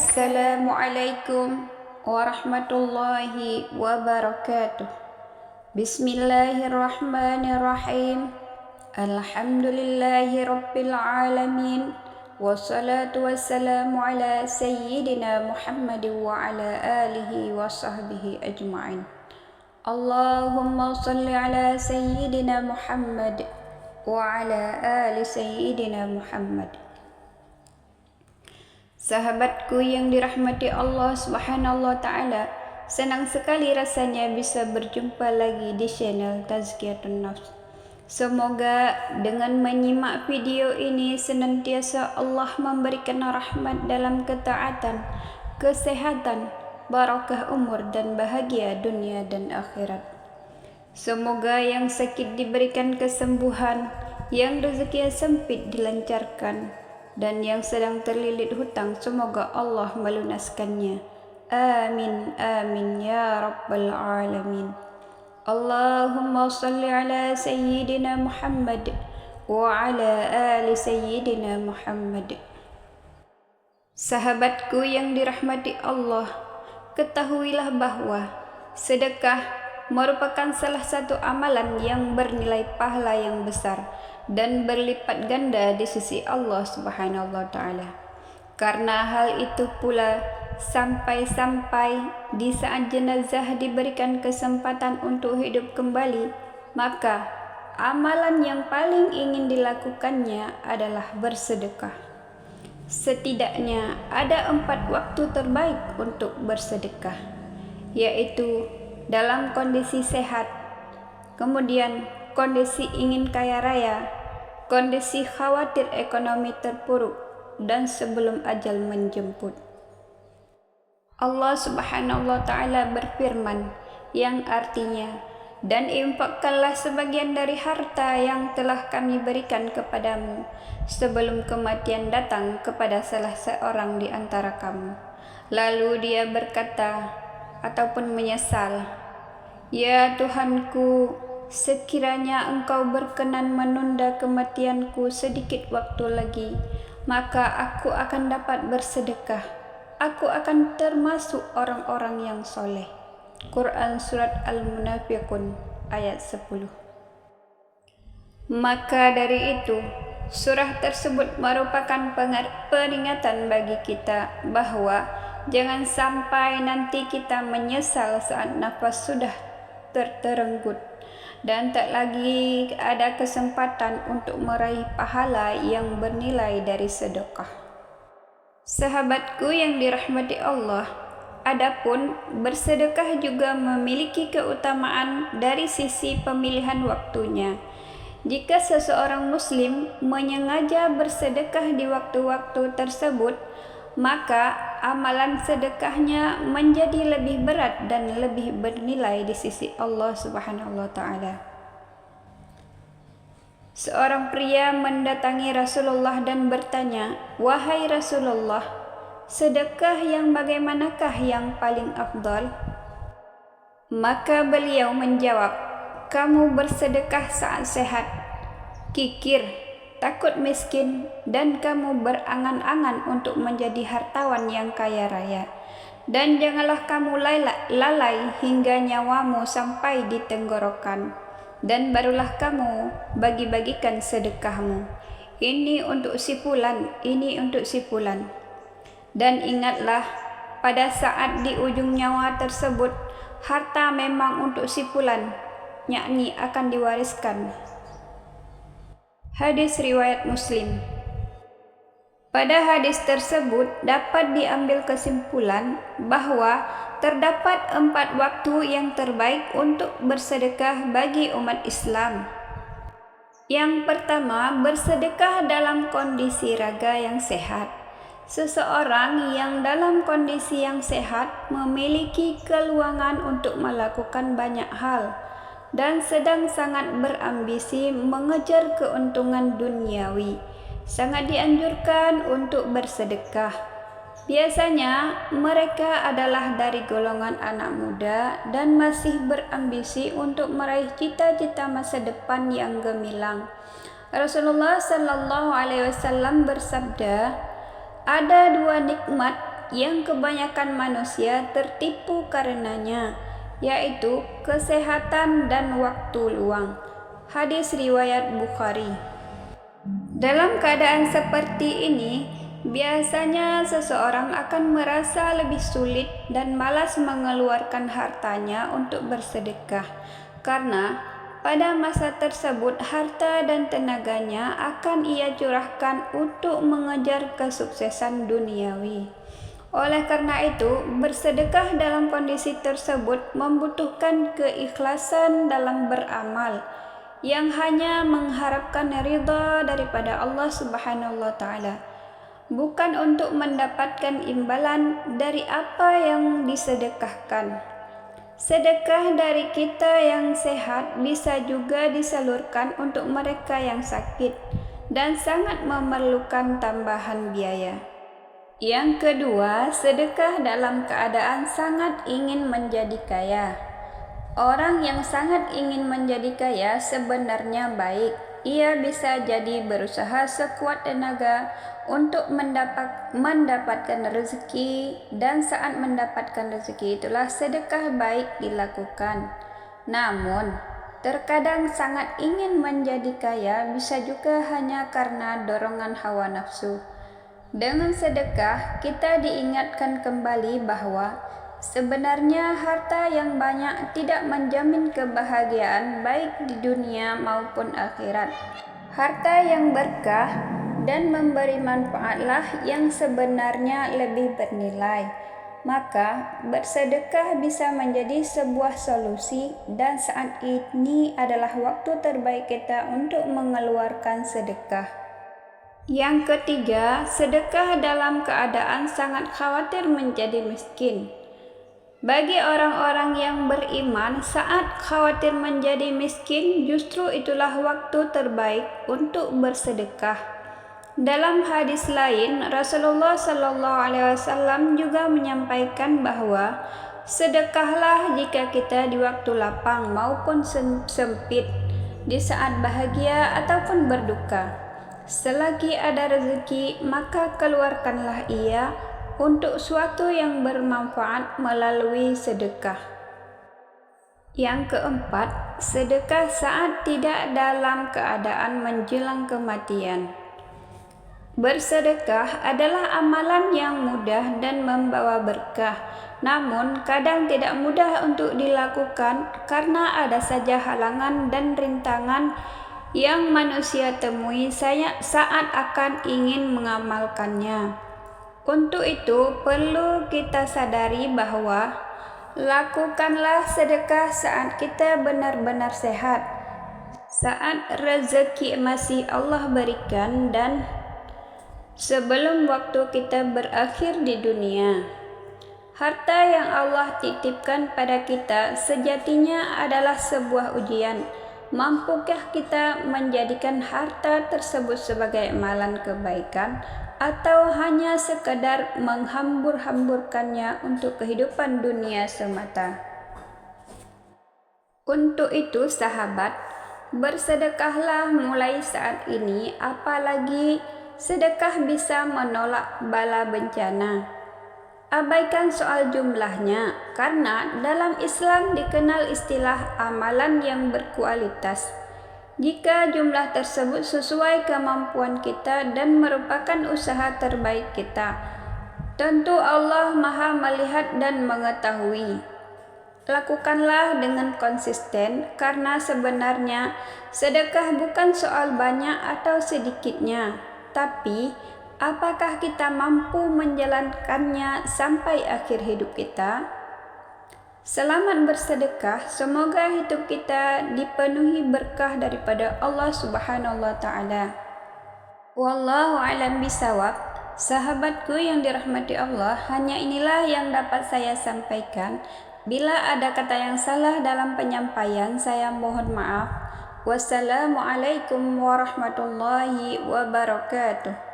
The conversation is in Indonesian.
Assalamualaikum warahmatullahi wabarakatuh. Bismillahirrahmanirrahim. Alhamdulillahi rabbil alamin. Wassalatu wassalamu ala sayyidina Muhammad wa ala alihi wa sahbihi ajma'in. Allahumma salli ala sayyidina Muhammad wa ala ali sayyidina Muhammad. Sahabatku yang dirahmati Allah Subhanahu wa Ta'ala, senang sekali rasanya bisa berjumpa lagi di channel Tazkiyatun Nafs. Semoga dengan menyimak video ini senantiasa Allah memberikan rahmat dalam ketaatan, kesehatan, barakah umur dan bahagia dunia dan akhirat. Semoga yang sakit diberikan kesembuhan, yang rezeki sempit dilancarkan, dan yang sedang terlilit hutang semoga Allah melunaskannya. Amin amin ya rabbal alamin. Allahumma salli ala sayyidina Muhammad wa ala ali sayyidina Muhammad. Sahabatku yang dirahmati Allah, ketahuilah bahwa sedekah merupakan salah satu amalan yang bernilai pahala yang besar dan berlipat ganda di sisi Allah Subhanahu wa Ta'ala. Karena hal itu pula sampai-sampai di saat jenazah diberikan kesempatan untuk hidup kembali, maka amalan yang paling ingin dilakukannya adalah bersedekah. Setidaknya ada 4 waktu terbaik untuk bersedekah, yaitu dalam kondisi sehat, kemudian kondisi ingin kaya raya, kondisi khawatir ekonomi terpuruk, dan sebelum ajal menjemput. Allah Subhanahu wa Ta'ala berfirman yang artinya, dan infakkanlah sebagian dari harta yang telah kami berikan kepadamu sebelum kematian datang kepada salah seorang di antara kamu. Lalu dia berkata ataupun menyesal, "Ya Tuhanku, sekiranya Engkau berkenan menunda kematianku sedikit waktu lagi, maka aku akan dapat bersedekah. Aku akan termasuk orang-orang yang soleh." Quran Surat Al-Munafiqun ayat 10. Maka dari itu, surah tersebut merupakan peringatan bagi kita bahwa jangan sampai nanti kita menyesal saat nafas sudah terenggut dan tak lagi ada kesempatan untuk meraih pahala yang bernilai dari sedekah. Sahabatku yang dirahmati Allah, adapun bersedekah juga memiliki keutamaan dari sisi pemilihan waktunya. Jika seseorang muslim menyengaja bersedekah di waktu-waktu tersebut, maka amalan sedekahnya menjadi lebih berat dan lebih bernilai di sisi Allah Subhanahu wa Ta'ala. Seorang pria mendatangi Rasulullah dan bertanya, "Wahai Rasulullah, sedekah yang bagaimanakah yang paling afdal?" Maka beliau menjawab, "Kamu bersedekah saat sehat, kikir, takut miskin, dan kamu berangan-angan untuk menjadi hartawan yang kaya raya. Dan janganlah kamu lalai hingga nyawamu sampai di tenggorokan, dan barulah kamu bagi-bagikan sedekahmu. Ini untuk si fulan, ini untuk si fulan. Dan ingatlah, pada saat di ujung nyawa tersebut, harta memang untuk si fulan, yakni akan diwariskan." Hadis riwayat Muslim. Pada hadis tersebut dapat diambil kesimpulan bahwa terdapat 4 waktu yang terbaik untuk bersedekah bagi umat Islam. Yang pertama, bersedekah dalam kondisi raga yang sehat. Seseorang yang dalam kondisi yang sehat memiliki keluangan untuk melakukan banyak hal dan sedang sangat berambisi mengejar keuntungan duniawi, sangat dianjurkan untuk bersedekah. Biasanya mereka adalah dari golongan anak muda dan masih berambisi untuk meraih cita-cita masa depan yang gemilang. Rasulullah sallallahu alaihi wasallam bersabda, "Ada 2 nikmat yang kebanyakan manusia tertipu karenanya, yaitu kesehatan dan waktu luang. Hadis riwayat Bukhari. Dalam keadaan seperti ini, biasanya seseorang akan merasa lebih sulit dan malas mengeluarkan hartanya untuk bersedekah, karena pada masa tersebut harta dan tenaganya akan ia curahkan untuk mengejar kesuksesan duniawi. Oleh karena itu, bersedekah dalam kondisi tersebut membutuhkan keikhlasan dalam beramal, yang hanya mengharapkan ridha daripada Allah Subhanahu wa Ta'ala, bukan untuk mendapatkan imbalan dari apa yang disedekahkan. Sedekah dari kita yang sehat bisa juga disalurkan untuk mereka yang sakit dan sangat memerlukan tambahan biaya. Yang kedua, sedekah dalam keadaan sangat ingin menjadi kaya. Orang yang sangat ingin menjadi kaya sebenarnya baik. Ia bisa jadi berusaha sekuat tenaga untuk mendapatkan rezeki, dan saat mendapatkan rezeki itulah sedekah baik dilakukan. Namun, terkadang sangat ingin menjadi kaya bisa juga hanya karena dorongan hawa nafsu. Dengan sedekah, kita diingatkan kembali bahwa sebenarnya harta yang banyak tidak menjamin kebahagiaan baik di dunia maupun akhirat. Harta yang berkah dan memberi manfaatlah yang sebenarnya lebih bernilai. Maka bersedekah bisa menjadi sebuah solusi, dan saat ini adalah waktu terbaik kita untuk mengeluarkan sedekah. Yang ketiga, sedekah dalam keadaan sangat khawatir menjadi miskin. Bagi orang-orang yang beriman, saat khawatir menjadi miskin, justru itulah waktu terbaik untuk bersedekah. Dalam hadis lain, Rasulullah SAW juga menyampaikan bahwa sedekahlah jika kita di waktu lapang maupun sempit, di saat bahagia ataupun berduka. Selagi ada rezeki, maka keluarkanlah ia untuk suatu yang bermanfaat melalui sedekah. Yang keempat, sedekah saat tidak dalam keadaan menjelang kematian. Bersedekah adalah amalan yang mudah dan membawa berkah, namun kadang tidak mudah untuk dilakukan karena ada saja halangan dan rintangan yang manusia temui saat akan ingin mengamalkannya. Untuk itu, perlu kita sadari bahwa lakukanlah sedekah saat kita benar-benar sehat, saat rezeki masih Allah berikan, dan sebelum waktu kita berakhir di dunia. Harta yang Allah titipkan pada kita sejatinya adalah sebuah ujian. Mampukah kita menjadikan harta tersebut sebagai amalan kebaikan, atau hanya sekedar menghambur-hamburkannya untuk kehidupan dunia semata? Untuk itu, sahabat, bersedekahlah mulai saat ini, apalagi sedekah bisa menolak bala bencana. Abaikan soal jumlahnya, karena dalam Islam dikenal istilah amalan yang berkualitas. Jika jumlah tersebut sesuai kemampuan kita dan merupakan usaha terbaik kita, tentu Allah Maha melihat dan mengetahui. Lakukanlah dengan konsisten, karena sebenarnya sedekah bukan soal banyak atau sedikitnya, tapi apakah kita mampu menjalankannya sampai akhir hidup kita? Selamat bersedekah, semoga hidup kita dipenuhi berkah daripada Allah Subhanahu wa Ta'ala. Wallahu a'lam bisawab. Sahabatku yang dirahmati Allah, hanya inilah yang dapat saya sampaikan. Bila ada kata yang salah dalam penyampaian, saya mohon maaf. Wassalamualaikum warahmatullahi wabarakatuh.